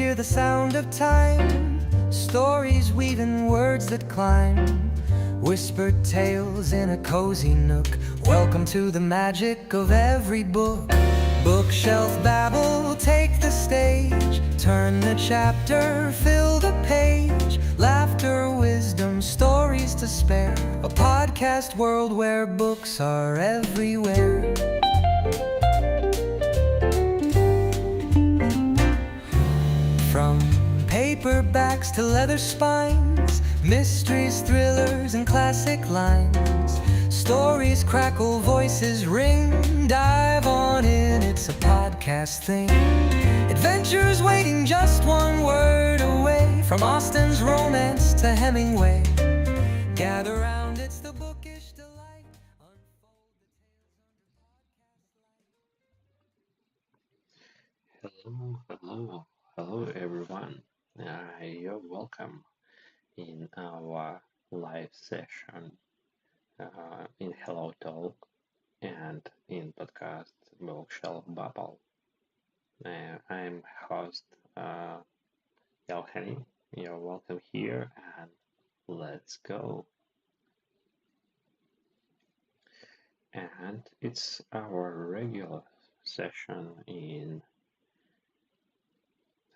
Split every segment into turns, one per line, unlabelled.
hear the sound of time, stories weaving words that climb, whispered tales in a cozy nook. Welcome to the magic of every book. Bookshelf babble, take the stage, turn the chapter, fill the page. Laughter, wisdom, stories to spare. A podcast world where books are everywhere. From paperbacks to leather spines, mysteries, thrillers, and classic lines. Stories crackle, voices ring. Dive on in, it's a podcast thing. Adventures waiting just one word away. From Austen's romance to Hemingway. Gather round, it's the bookish delight. Unfold the
Hello, hello, hello everyone. You're welcome in our live session in HelloTalk and in podcast Bookshelf Bubble. I'm host Yelhani. You're welcome here and let's go. And it's our regular session in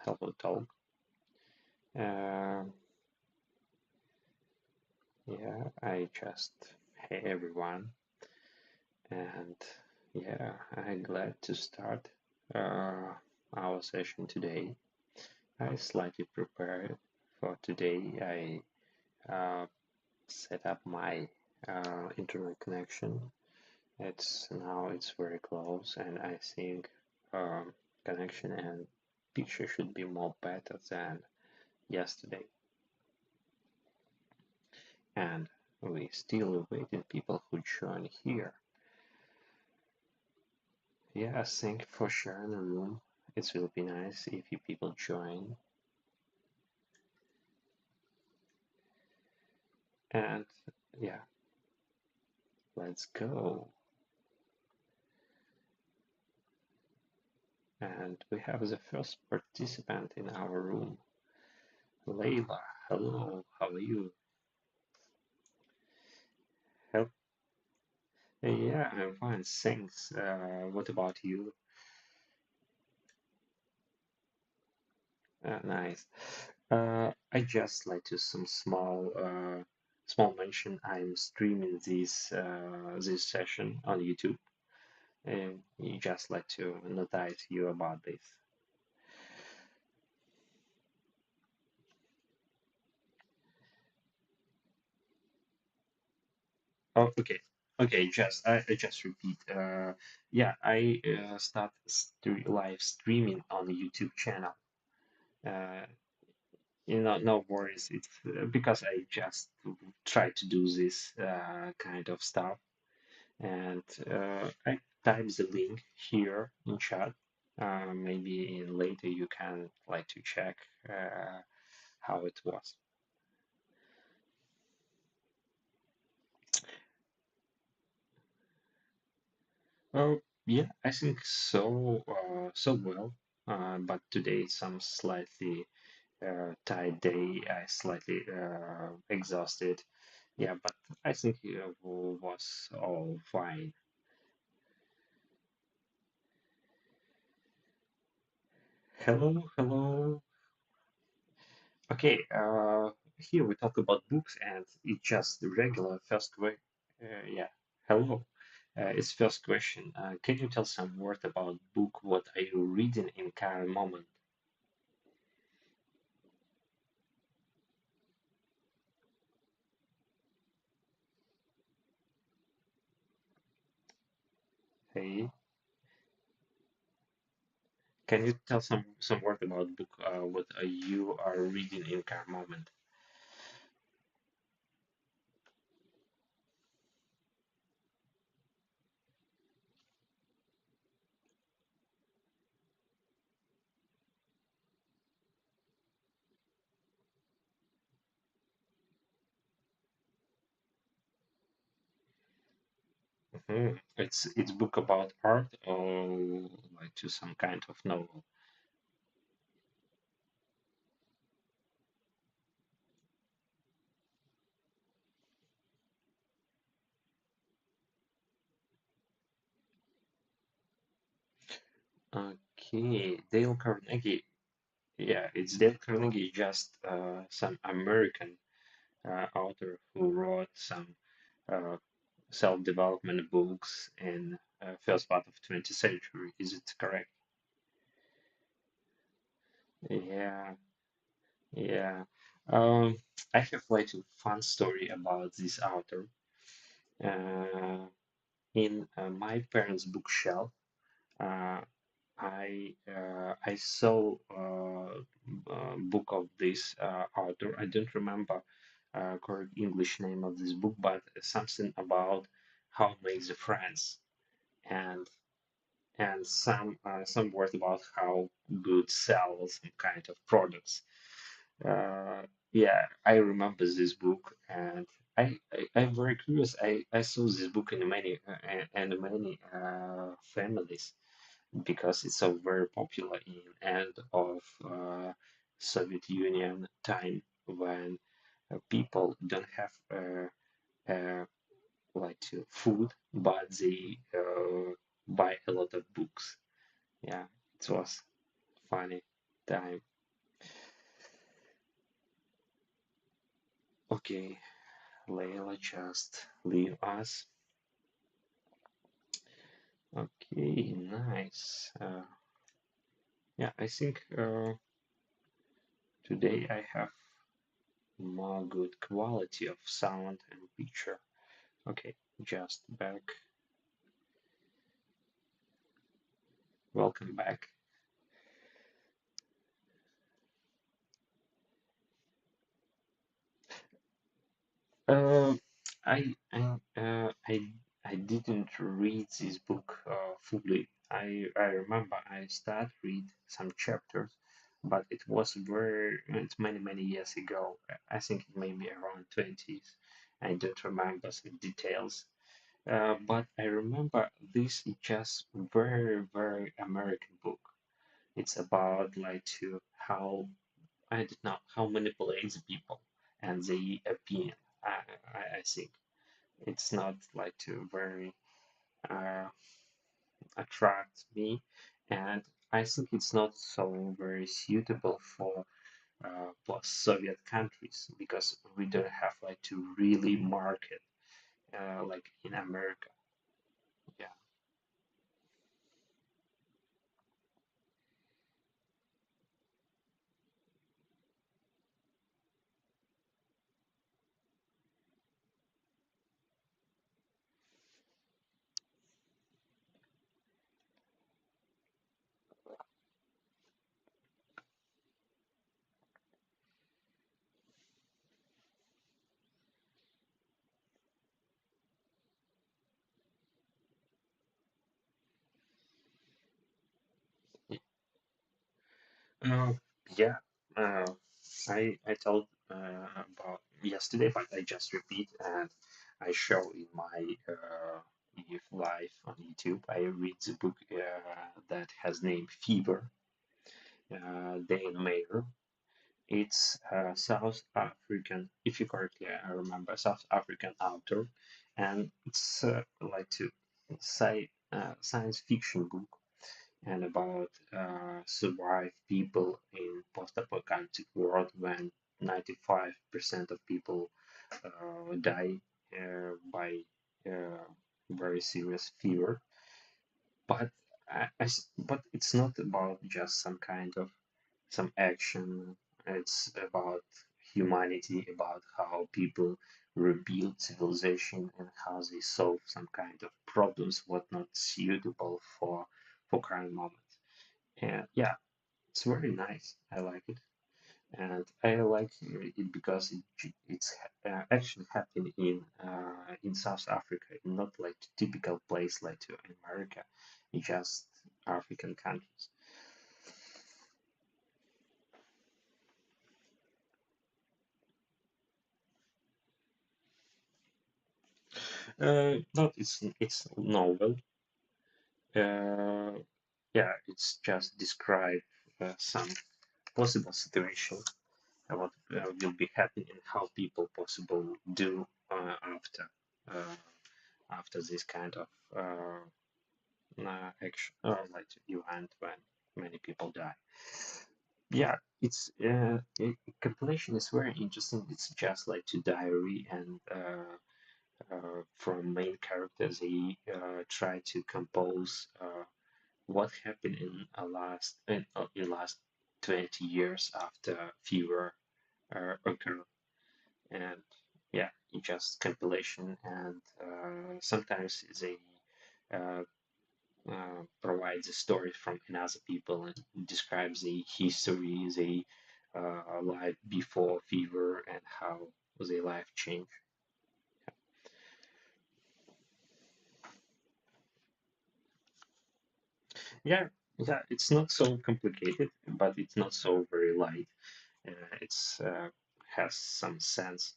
HelloTalk. Uh, I just, hey everyone. And I'm glad to start uh, our session today. I slightly prepared for today. I set up my internet connection. It's very close, and I think connection and picture should be more better than yesterday. And we still waiting people who join here. Thank you for sharing the room. It will be nice if you people join. And yeah, let's go. And we have the first participant in our room, Layla. Hello, how are you? Hel- Yeah, I'm fine, thanks. What about you? Nice. I just like to some small mention. I'm streaming this session on YouTube, and you just like to notice you about this. Oh, okay. Okay, I just repeat. I start live streaming on the YouTube channel. Uh, no worries. It's because I just try to do this kind of stuff, and I type the link here in chat. Maybe later you can like to check how it was. Oh, yeah, I think so well. But today some slightly tight day. I slightly exhausted. Yeah, but I think it was all fine. Hello, hello. Okay, here we talk about books, and it's just the regular first question. Yeah, hello. It's first question. Can you tell some word about book? What are you reading in current moment? Hey, can you tell some word about book? What are you are reading in current moment? It's book about art or like to some kind of novel. Okay, Dale Carnegie. Yeah, it's Dale Carnegie, just some American author who wrote some uh, self-development books in first part of 20th century. Is it correct? Yeah, yeah. Um, I have like a fun story about this author. Uh, in my parents' bookshelf, uh, I saw a book of this author. I don't remember correct English name of this book, but something about how make the friends and some words about how good sell some kind of products. Uh, yeah, I remember this book, and I'm very curious. I saw this book in many families because it's so very popular in end of Soviet Union time when people don't have like food, but they buy a lot of books. Yeah, it was funny time. Okay, Layla just leave us. Okay, nice. Yeah, I think today I have more good quality of sound and picture. Okay, just back. Welcome back. Uh, I didn't read this book fully. I remember I started read some chapters, but it was it's many years ago. I think it may be around 20s. I don't remember some details. But I remember this is just very American book. It's about like to how I don't know how manipulate the people and the opinion. I think it's not like to very uh, attract me, and I think it's not so very suitable for post-Soviet countries because we don't have like to really market like in America. Yeah. Uh, yeah, uh, I told about yesterday, but I just repeat and I show in my youth life on YouTube. I read the book that has name Fever, Dane Mayer. It's South African, if you correctly I remember, South African author, and it's like to say science fiction book and about survive people in post-apocalyptic world when 95% of people die by uh, very serious fever. But but it's not about just some kind of some action. It's about humanity, about how people rebuild civilization and how they solve some kind of problems what not suitable for current moment. And yeah, it's very nice. I like it, and I like it because it's actually happening in South Africa, not like typical place like to America, it's just African countries. Not it's novel. Uh, yeah, it's just describe some possible situation what will be happening and how people possible do after uh, after this kind of action or like event when many people die. Yeah, it's compilation is very interesting. It's just like to diary and from main characters, he try to compose what happened in last 20 years after fever occurred, and yeah, it's just compilation, and sometimes they uh, provides a story from another people and describes the history, the life before fever, and how their life changed. Yeah, yeah, it's not so complicated, but it's not so very light. It's has some sense,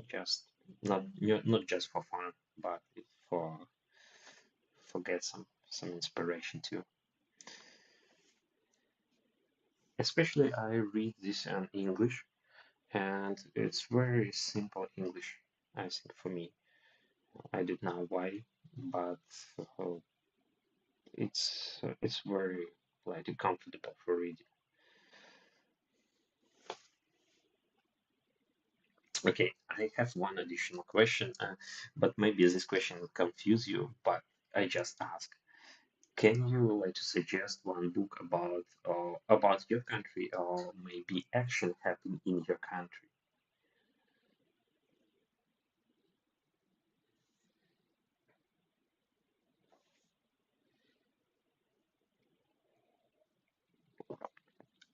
just not just for fun, but for get some inspiration too. Especially I read this in English, and it's very simple English, I think for me. I don't know why, but uh, it's very like comfortable for reading. Okay, I have one additional question, but maybe this question will confuse you, but I just ask. Can you like to suggest one book about your country or maybe action happening in your country?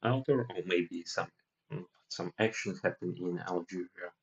Author or maybe some action happening in Algeria?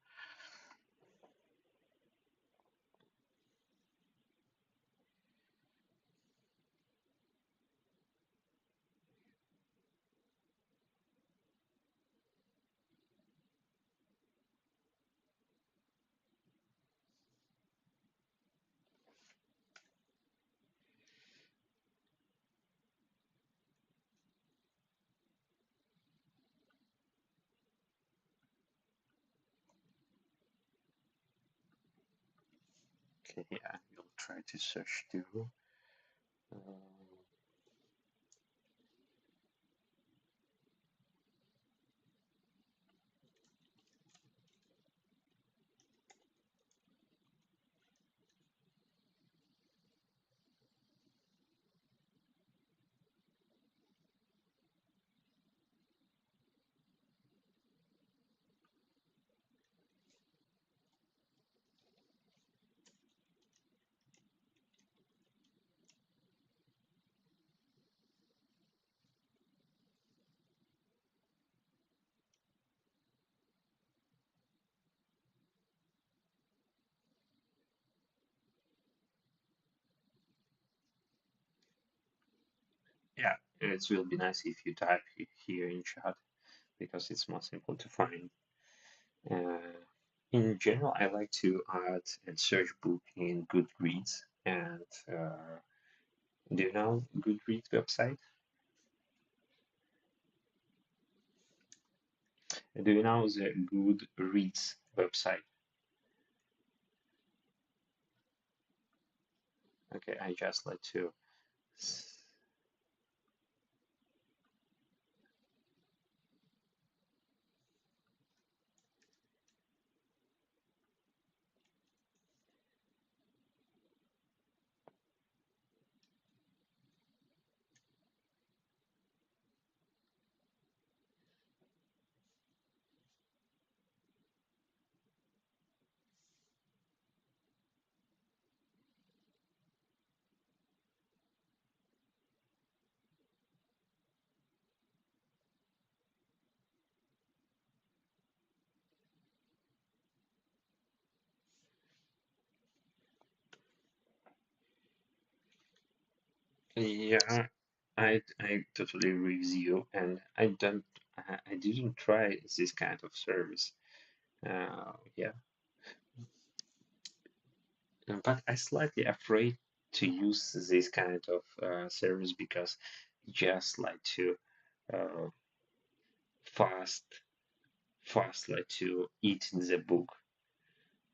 Okay, I will try to search too. Um, yeah, it will be nice if you type here in chat because it's more simple to find. Uh, in general, I like to add and search book in Goodreads. And do you know Goodreads website? Do you know the Goodreads website? Okay, I just like to. Yeah, I totally agree with you, and I didn't try this kind of service. Yeah, but I slightly afraid to use this kind of service because just like to uh, fast fast like to eat in the book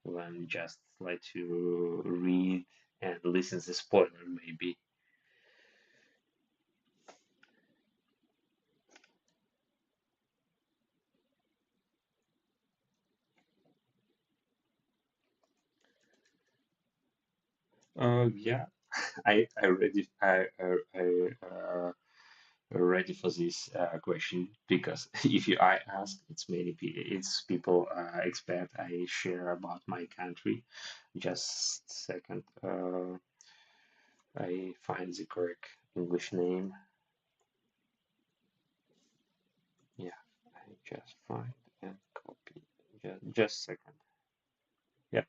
when just like to read and listen the spoiler maybe. Yeah, I ready for this question because if you I ask, it's people expect I share about my country. Just second, I find the correct English name. Yeah, I just find and copy. Just second. Yeah.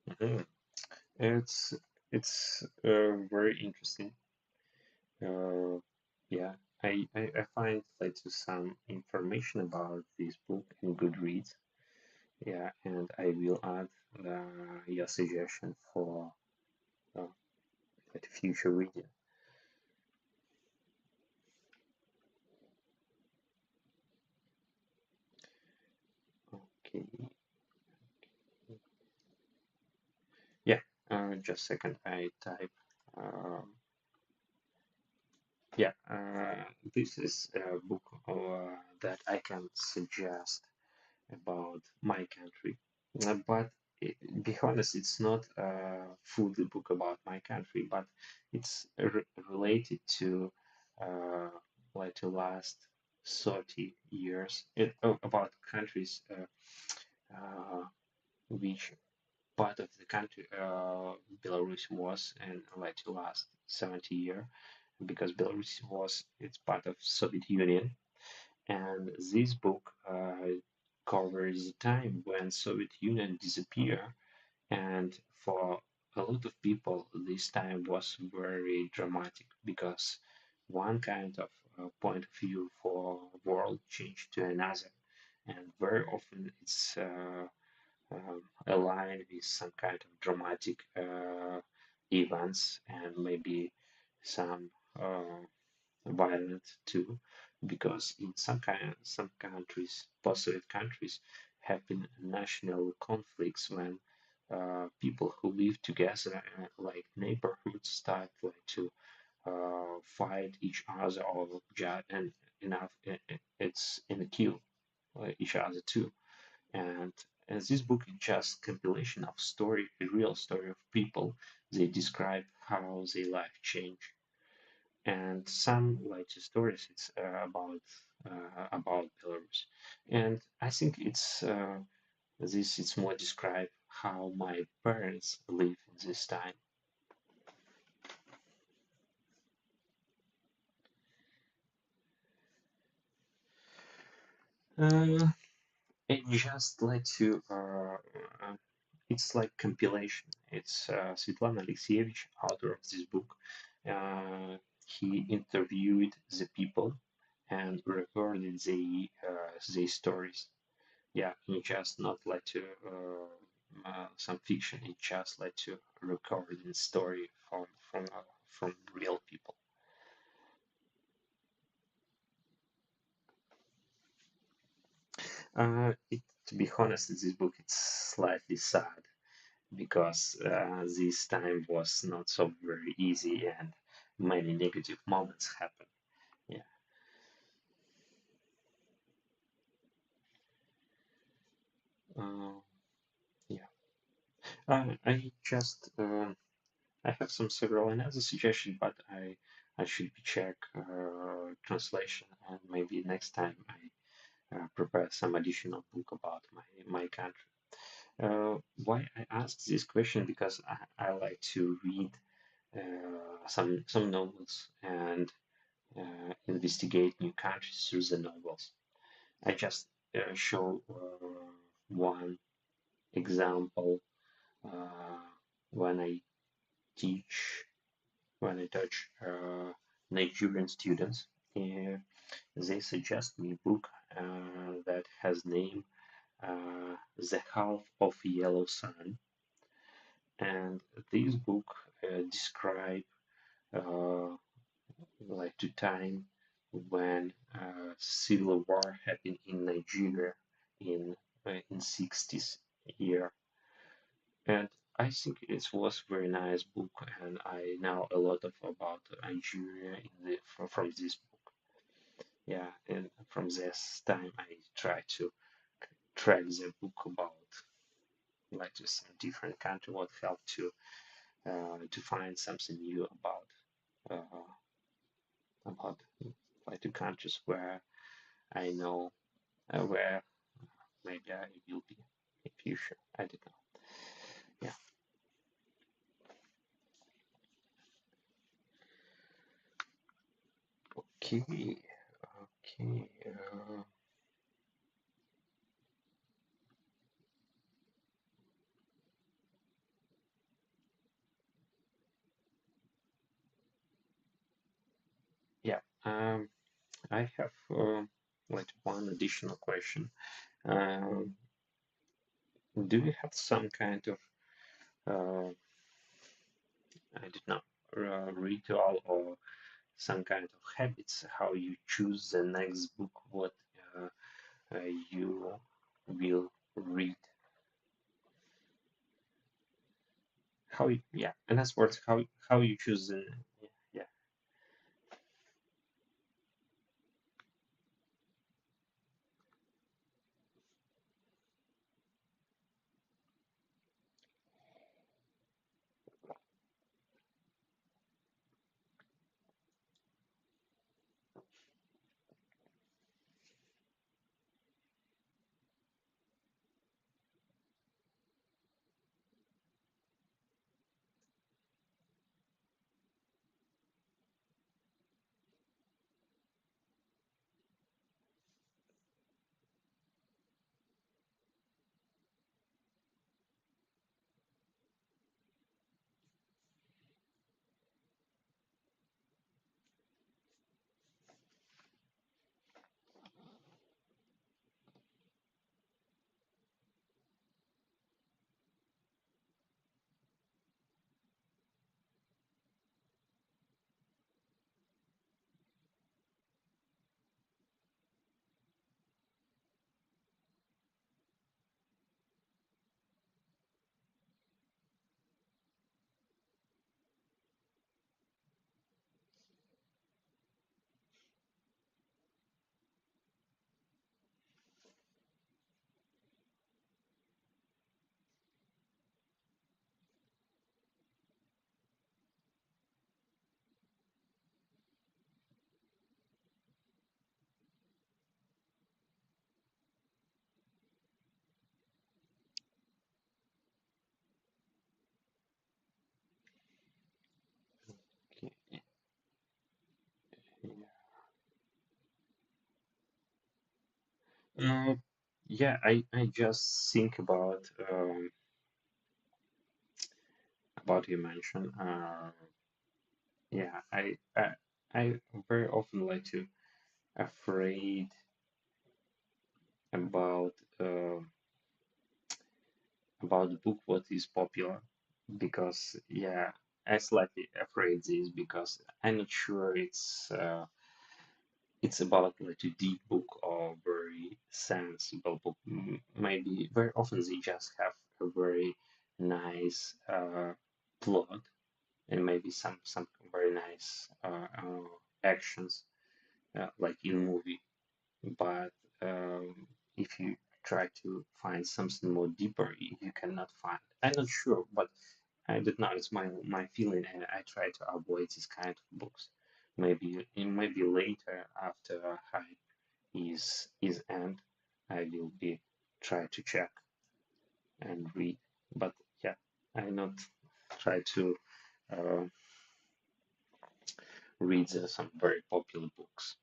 Mhm. It's it's very interesting. Uh, yeah, I find like some information about this book in Goodreads. Yeah, and I will add your suggestion for uh, the future video. Okay, yeah, just a second. I type. Um, yeah, this is a book that I can suggest about my country. But be honest, it's not a full book about my country, but it's related to uh, like the last 30 years about countries which part of the country Belarus was in like the last 70 years because Belarus was it's part of Soviet Union and this book covers the time when Soviet Union disappeared, and for a lot of people, this time was very dramatic because one kind of point of view for world changed to another, and very often it's aligned with some kind of dramatic events and maybe some violent too, because in some countries, post-Soviet countries, have been national conflicts when people who live together, like neighborhoods, start like to fight each other or and enough it's in a kill each other too. And as this book is just compilation of story, a real story of people, they describe how their life changed and some like stories it's about Belarus, and I think it's more describe how my parents live in this time. Uh, it just like to it's like compilation. It's Svetlana Alexievich, author of this book. He interviewed the people and recorded the stories. Yeah, it just not like to some fiction. It just like to record the story from real people. To be honest, this book it's slightly sad because this time was not so very easy and many negative moments happened. Yeah, uh, yeah. I just I have some several another suggestion, but I should check translation and maybe next time I prepare some additional book about my country. Why I ask this question because I like to read some novels and investigate new countries through the novels. I just show one example uh, when I teach, when I touch Nigerian students. Uh, they suggest me book that has name The Half of Yellow Sun, and this book describe uh, like the time when civil war happened in Nigeria in 60s year, and I think it was very nice book, and I know a lot of about Nigeria from this book. Yeah, and from this time I try to track the book about like just a different country, what helped to find something new uh, about like the countries where I know where maybe I will be in future. I don't know. Yeah. Okay. Okay. Yeah. I have like one additional question. Um, do you have some kind of I don't know ritual or some kind of habits how you choose the next book what uh, you will read? How you, yeah, and that's words how you choose yeah. Okay. Yeah. Yeah, I just think about you mentioned. Yeah, I very often like to afraid about uh, about the book what is popular because yeah I slightly afraid this because I'm not sure it's about like a deep book or very sensible book. Maybe very often they just have a very nice plot and maybe some very nice actions like in movie. But if you try to find something more deeper, you cannot find. I'm not sure, but I don't know. It's my feeling, and I try to avoid this kind of books. Maybe later after hype is end, I will be try to check and read. But yeah, I not try to uh, read some very popular books.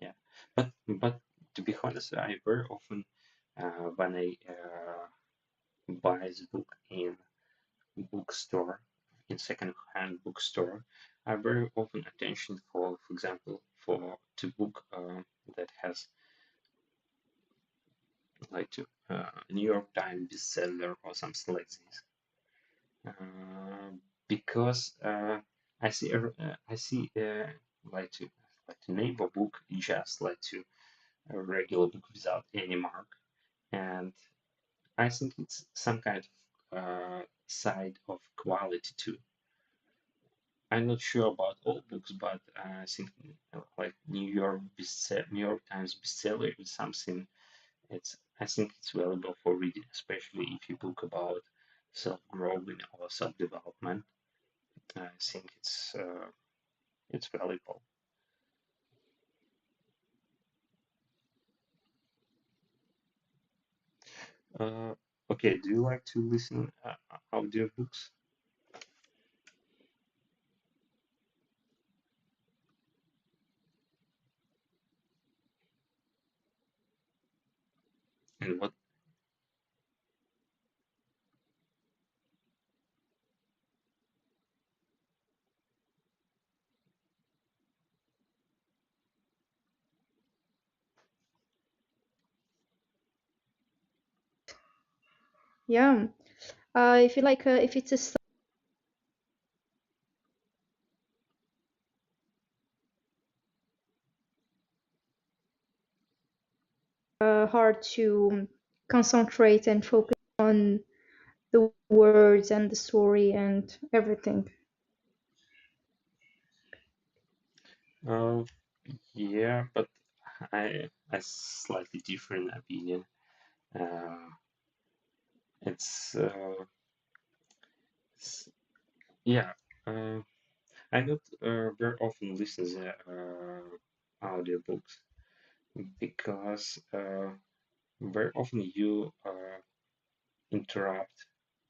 Yeah, but to be honest, I very often when I buy the book in bookstore, in second-hand bookstore, I very often attention for example, for to book that has like to New York Times bestseller or something like this, uh, because I see like to neighbor book just like to a regular book without any mark, and I think it's some kind of side of quality too. I'm not sure about all books, but I think like New York Times bestseller is something. It's I think it's valuable for reading, especially if you book about self-growing or self-development. I think it's valuable. Uh, okay, do you like to listen audiobooks? And what?
Yeah. I feel like if it's a hard to concentrate and focus on the words and the story and everything.
Uh, yeah, but I slightly different opinion. Uh, it's s- yeah. Uh, I not very often listen to audiobooks because very often you interrupt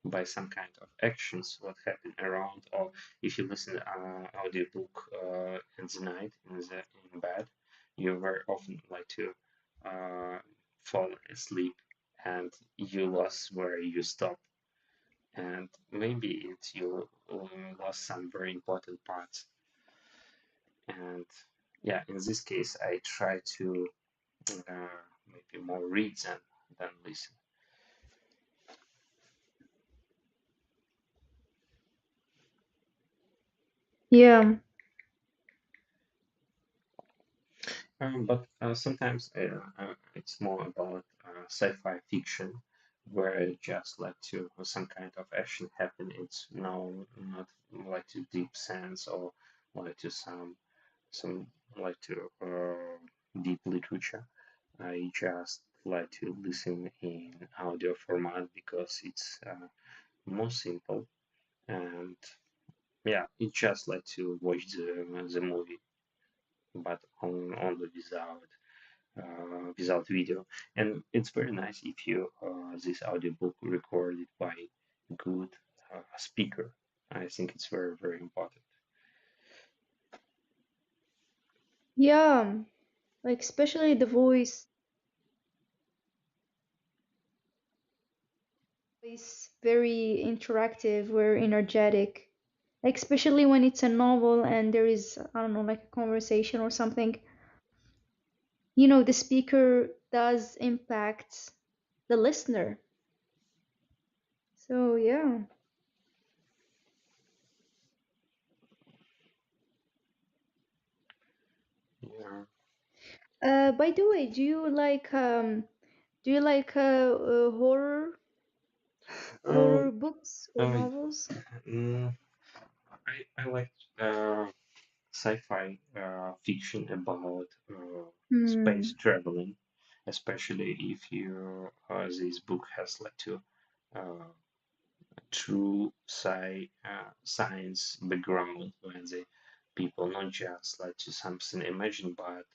by some kind of actions what happen around, or if you listen audiobook in the night in bed, you very often like to uh, fall asleep and you lost where you stop, and maybe it you lost some very important parts. And yeah, in this case I try to maybe more read than listen.
Yeah.
But sometimes it's more about sci-fi fiction, where I just like to some kind of action happen. It's no not like to deep sense or like to some like to deep literature. I just like to listen in audio format because it's more simple, and yeah, it's just like to watch the movie, but only without video. And it's very nice if you this audiobook recorded by good speaker. I think it's very important.
Yeah. Like especially the voice is very interactive, very energetic. Like especially when it's a novel and there is, I don't know, like a conversation or something. The speaker does impact the listener. So yeah.
Yeah.
By the way, do you like horror
Um,
books or
uh,
novels?
mm, I like uh, sci-fi fiction about space
Hmm.
traveling, especially if you this book has like to uh, true science background when the people not just like to something imagined but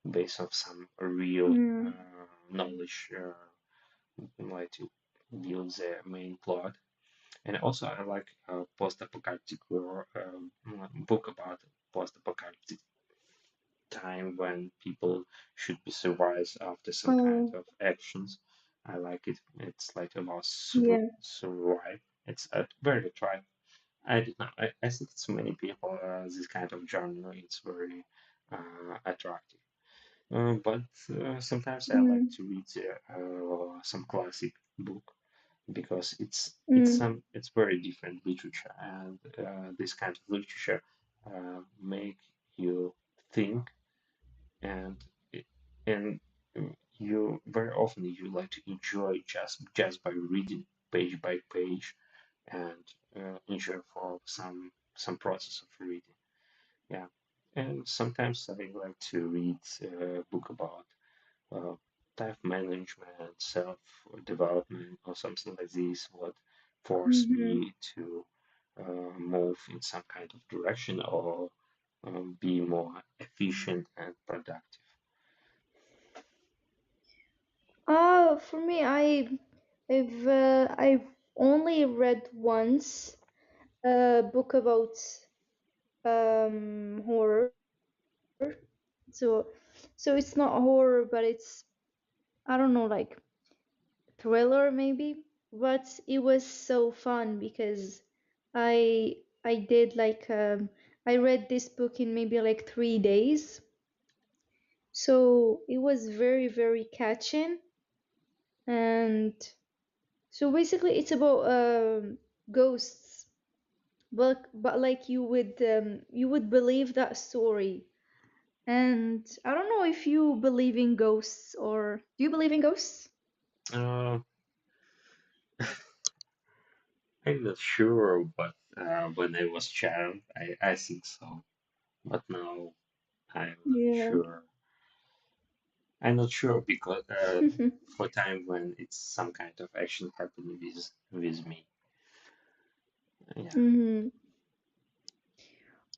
based on some real
Hmm.
knowledge like to build their main plot. And also I like post-apocalyptic book about post-apocalyptic time when people should be survived after some kind
Oh,
of actions. I like it. It's like about
yeah.
survive. It's very attractive. I don't know. I think it's many people this kind of genre. It's very attractive. But sometimes I like
Mm,
to read some classic book because
mm,
it's very different literature, and this kind of literature make you think, and and you very often you like to enjoy just by reading page by page, and enjoy for some process of reading. Yeah, and sometimes I like to read a book about uh, time management, self development, or something like this. What force
mm-hmm.
me to move in some kind of direction or be more efficient and productive.
For me, I've only read once a book about horror. So it's not horror, but it's, I don't know, like thriller maybe. But it was so fun because I did like I read this book in maybe like 3 days. So it was very, very catching. And so basically it's about ghosts, but like you would believe that story. And I don't know if you believe in ghosts, or do you believe in ghosts?
Uh, I'm not sure, but when I was child, I think so. But now I'm not
Yeah.
sure. I'm not sure because for time when it's some kind of action happening with me. Yeah.
Hmm.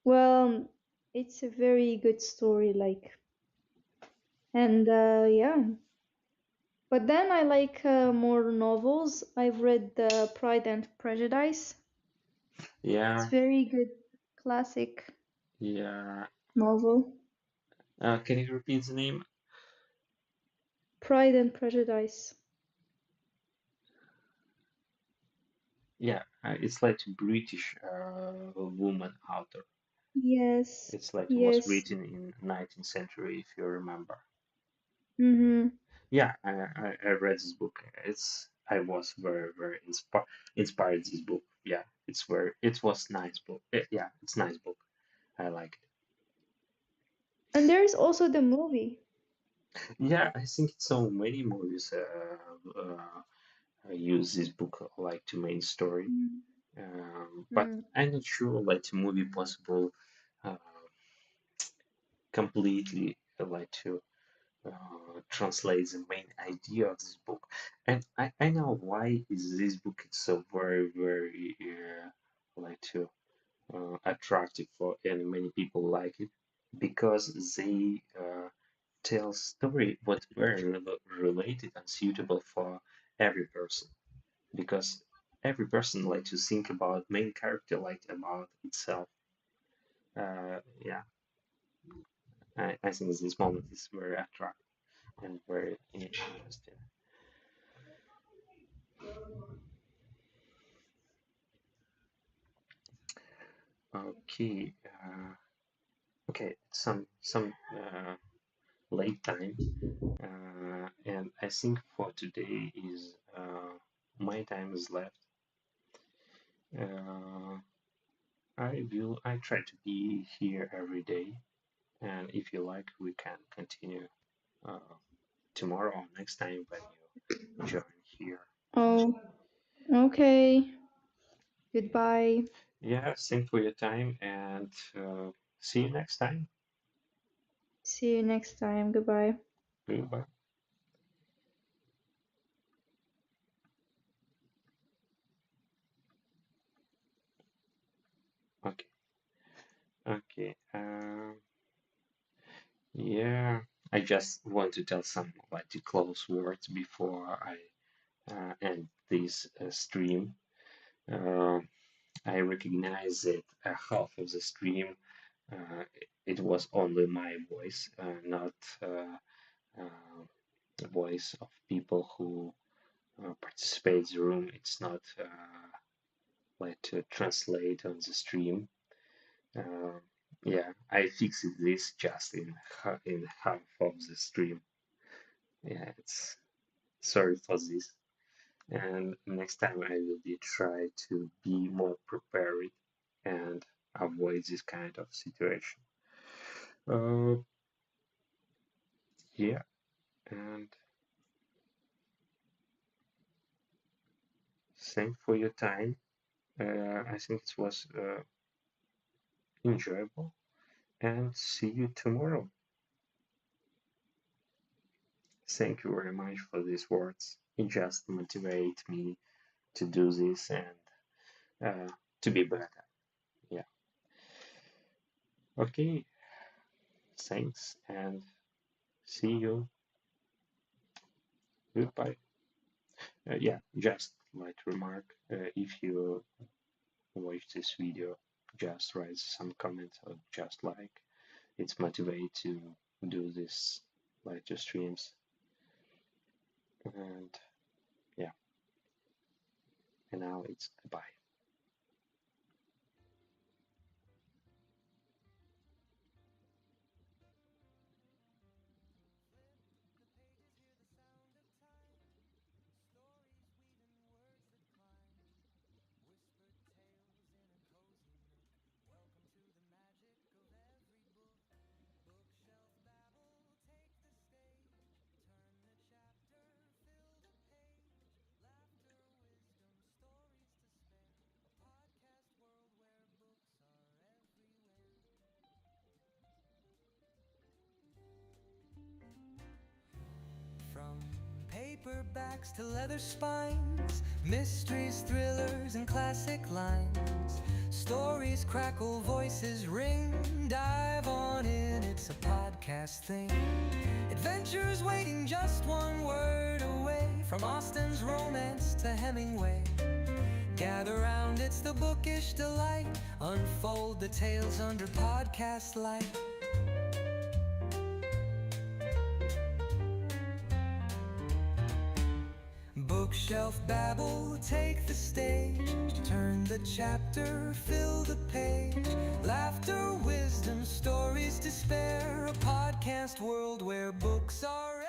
Well, it's a very good story, like, and yeah. But then I like more novels. I've read Pride and Prejudice. It's
Yeah,
very good, classic
yeah.
novel.
Can you repeat the name?
Pride and Prejudice.
Yeah, it's like a British woman author.
Yes,
It's like it was
yes.
written in 19th century, if you remember.
Mm-hmm.
Yeah, I read this book. I was very inspired this book. Yeah, it was nice book. Yeah, it's nice book. I like it.
And there's also the movie.
Yeah, I think so many movies use this book like to main story. But
Mm-hmm.
I'm not sure like the movie possible uh, completely like to translate the main idea of this book. And I know why is this book is so very like to attractive for and many people like it because they tell story what very related and suitable for every person because every person like to think about main character like about itself. Yeah, I think this moment is very attractive and very interesting. Okay, okay, some late time, and I think for today is my time is left. Uh, I try to be here every day, and if you like, we can continue uh, tomorrow or next time when you join here.
Oh, okay. Goodbye.
Yeah, thanks for your time, and see you next time.
See you next time. Goodbye.
Goodbye. Okay, okay. Yeah, I just want to tell some like the close words before I end this stream. Uh, I recognize that half of the stream It was only my voice, not the voice of people who participate in the room. It's not like to translate on the stream. Uh, yeah, I fixed this just in half of the stream. Yeah, it's sorry for this. And next time I will be try to be more prepared and avoid this kind of situation. Uh, yeah, and thank for your time. I think it was enjoyable, and see you tomorrow. Thank you very much for these words. It just motivate me to do this and to be better. Yeah. Okay. Thanks and see you. Goodbye. Yeah, just like remark, if you watch this video, just write some comments or just like. It's motivate to do this live streams. And yeah, and now it's goodbye.
The pages hear the sound of time, stories weaving words that climb, whispered tales in a cozy nook. Welcome to the magic of every book. Bookshelf babble, take the stage, turn the chapter, fill the page. Laughter, wisdom, stories to spare. A podcast world where books are everywhere. From paperbacks to leather spines, mysteries, thrillers, and classic lines. Stories crackle, voices ring. Dive on in, it's a podcast thing. Adventures waiting just one word away. From Austen's romance to Hemingway. Gather round, it's the bookish delight. Unfold the tales under podcast light. Bookshelf babble, take the stage. Turn the chapter, fill the page. Laughter, wisdom, stories to spare. A podcast world where books are